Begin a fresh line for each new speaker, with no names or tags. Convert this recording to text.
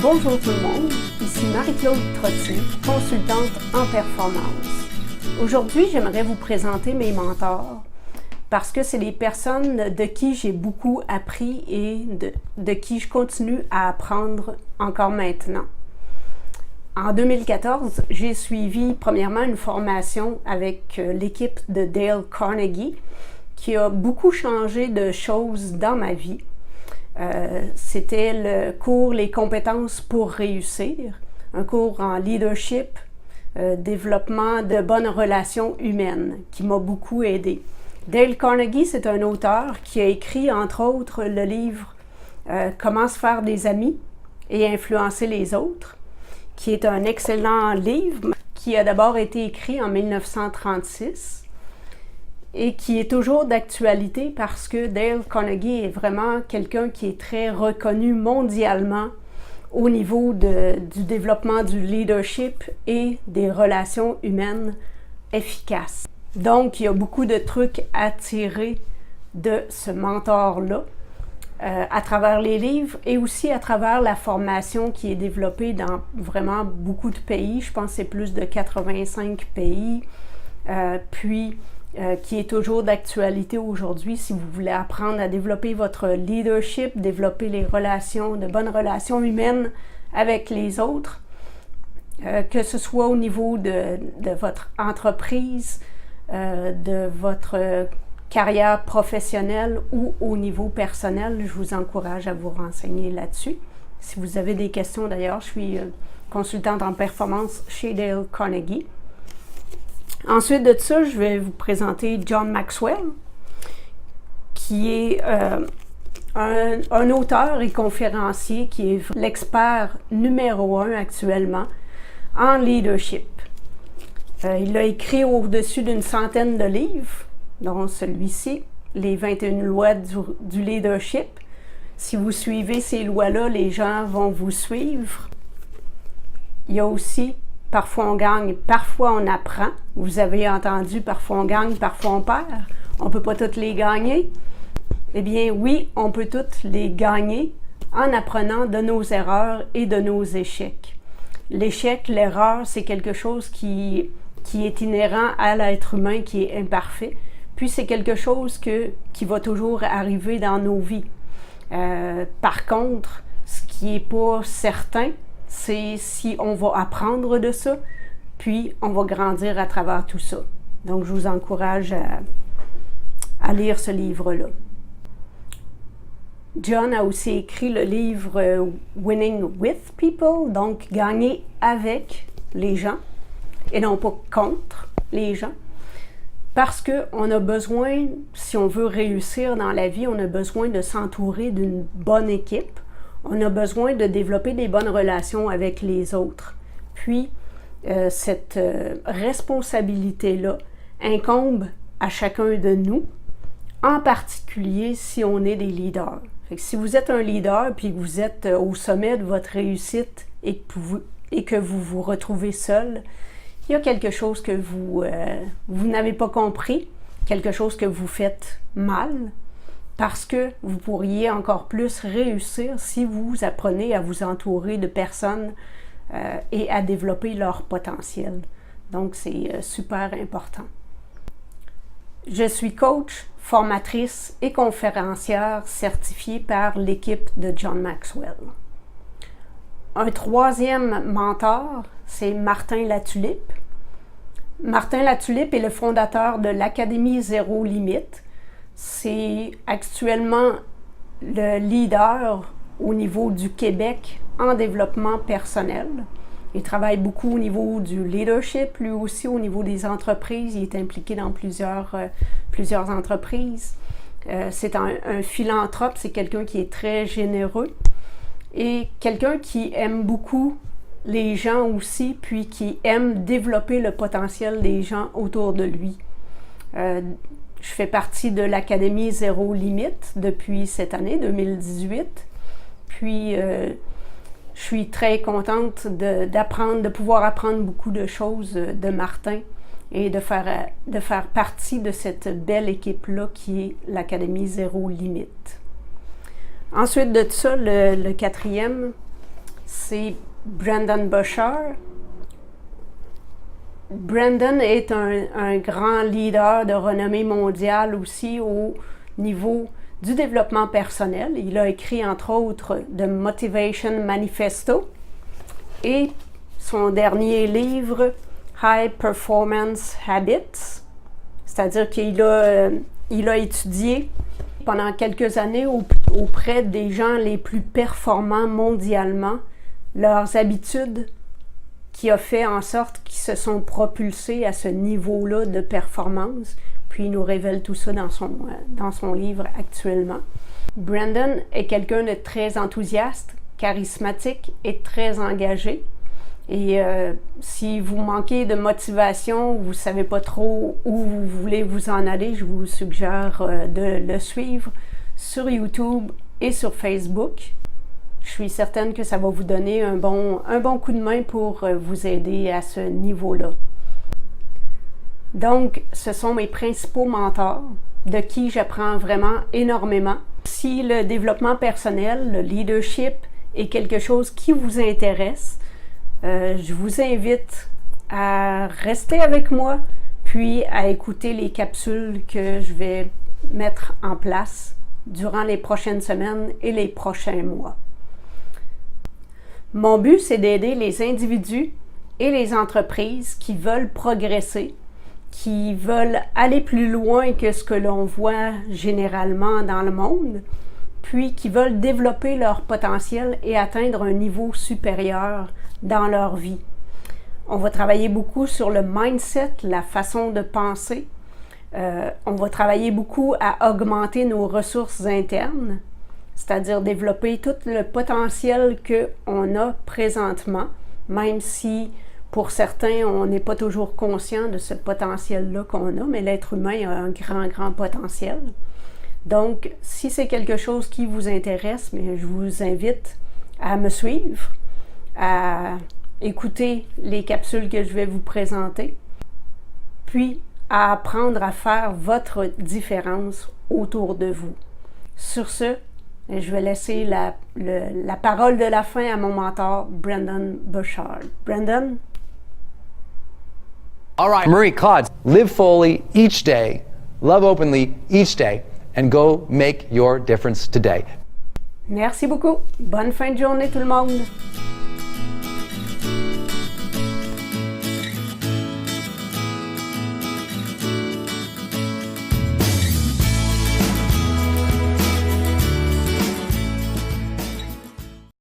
Bonjour tout le monde, ici Marie-Claude Trottier, consultante en performance. Aujourd'hui, j'aimerais vous présenter mes mentors parce que c'est des personnes de qui j'ai beaucoup appris et de qui je continue à apprendre encore maintenant. En 2014, j'ai suivi premièrement une formation avec l'équipe de Dale Carnegie qui a beaucoup changé de choses dans ma vie. C'était le cours Les compétences pour réussir, un cours en leadership, développement de bonnes relations humaines qui m'a beaucoup aidé. Dale Carnegie, c'est un auteur qui a écrit entre autres le livre Comment se faire des amis et influencer les autres, qui est un excellent livre qui a d'abord été écrit en 1936 et qui est toujours d'actualité parce que Dale Carnegie est vraiment quelqu'un qui est très reconnu mondialement au niveau du développement du leadership et des relations humaines efficaces. Donc, il y a beaucoup de trucs à tirer de ce mentor-là à travers les livres et aussi à travers la formation qui est développée dans vraiment beaucoup de pays. Je pense que c'est plus de 85 pays. Qui est toujours d'actualité aujourd'hui si vous voulez apprendre à développer votre leadership, développer les relations, de bonnes relations humaines avec les autres, que ce soit au niveau de votre entreprise, de votre carrière professionnelle ou au niveau personnel. Je vous encourage à vous renseigner là-dessus. Si vous avez des questions d'ailleurs, je suis consultante en performance chez Dale Carnegie. Ensuite de ça, je vais vous présenter John Maxwell, qui est un auteur et conférencier qui est l'expert numéro 1 actuellement en leadership. Il a écrit au-dessus d'une centaine de livres, dont celui-ci, Les 21 lois du leadership. Si vous suivez ces lois-là, les gens vont vous suivre. Il y a aussi Parfois on gagne, parfois on apprend. Vous avez entendu, parfois on gagne, parfois on perd. On ne peut pas toutes les gagner. Eh bien oui, on peut toutes les gagner en apprenant de nos erreurs et de nos échecs. L'échec, l'erreur, c'est quelque chose qui est inhérent à l'être humain, qui est imparfait. Puis c'est quelque chose qui va toujours arriver dans nos vies. Par contre, ce qui n'est pas certain, c'est si on va apprendre de ça, puis on va grandir à travers tout ça. Donc, je vous encourage à lire ce livre-là. John a aussi écrit le livre Winning with People, donc gagner avec les gens et non pas contre les gens. Parce qu'on a besoin, si on veut réussir dans la vie, on a besoin de s'entourer d'une bonne équipe. On a besoin de développer des bonnes relations avec les autres. Puis, cette responsabilité-là incombe à chacun de nous, en particulier si on est des leaders. Fait que si vous êtes un leader puis que vous êtes au sommet de votre réussite et que vous vous retrouvez seul, il y a quelque chose que vous n'avez pas compris, quelque chose que vous faites mal, parce que vous pourriez encore plus réussir si vous apprenez à vous entourer de personnes et à développer leur potentiel. Donc, c'est super important. Je suis coach, formatrice et conférencière certifiée par l'équipe de John Maxwell. Un troisième mentor, c'est Martin Latulippe. Martin Latulippe est le fondateur de l'Académie Zéro Limite. C'est actuellement le leader au niveau du Québec en développement personnel. Il travaille beaucoup au niveau du leadership, lui aussi au niveau des entreprises. Il est impliqué dans plusieurs entreprises. C'est un philanthrope, c'est quelqu'un qui est très généreux et quelqu'un qui aime beaucoup les gens aussi, puis qui aime développer le potentiel des gens autour de lui. Je fais partie de l'Académie Zéro Limite depuis cette année, 2018. Puis, je suis très contente de pouvoir apprendre beaucoup de choses de Martin et de faire partie de cette belle équipe-là qui est l'Académie Zéro Limite. Ensuite de ça, le quatrième, c'est Brendon Burchard. Brendon est un grand leader de renommée mondiale aussi au niveau du développement personnel. Il a écrit entre autres The Motivation Manifesto et son dernier livre High Performance Habits, c'est-à-dire qu'il a étudié pendant quelques années auprès des gens les plus performants mondialement, leurs habitudes qui a fait en sorte qu'ils se sont propulsés à ce niveau-là de performance. Puis il nous révèle tout ça dans son livre actuellement. Brendon est quelqu'un de très enthousiaste, charismatique et très engagé. Et si vous manquez de motivation, vous ne savez pas trop où vous voulez vous en aller, je vous suggère de le suivre sur YouTube et sur Facebook. Je suis certaine que ça va vous donner un bon coup de main pour vous aider à ce niveau-là. Donc, ce sont mes principaux mentors, de qui j'apprends vraiment énormément. Si le développement personnel, le leadership est quelque chose qui vous intéresse, je vous invite à rester avec moi, puis à écouter les capsules que je vais mettre en place durant les prochaines semaines et les prochains mois. Mon but, c'est d'aider les individus et les entreprises qui veulent progresser, qui veulent aller plus loin que ce que l'on voit généralement dans le monde, puis qui veulent développer leur potentiel et atteindre un niveau supérieur dans leur vie. On va travailler beaucoup sur le mindset, la façon de penser. On va travailler beaucoup à augmenter nos ressources internes, c'est-à-dire développer tout le potentiel qu'on a présentement, même si pour certains, on n'est pas toujours conscient de ce potentiel-là qu'on a, mais l'être humain a un grand potentiel. Donc, si c'est quelque chose qui vous intéresse, mais je vous invite à me suivre, à écouter les capsules que je vais vous présenter, puis à apprendre à faire votre différence autour de vous. Sur ce, je vais laisser la parole de la fin à mon mentor, Brendon Burchard. Brendon?
All right, Marie, Claude, live fully each day, love openly each day, and go make your difference today.
Merci beaucoup. Bonne fin de journée tout le monde.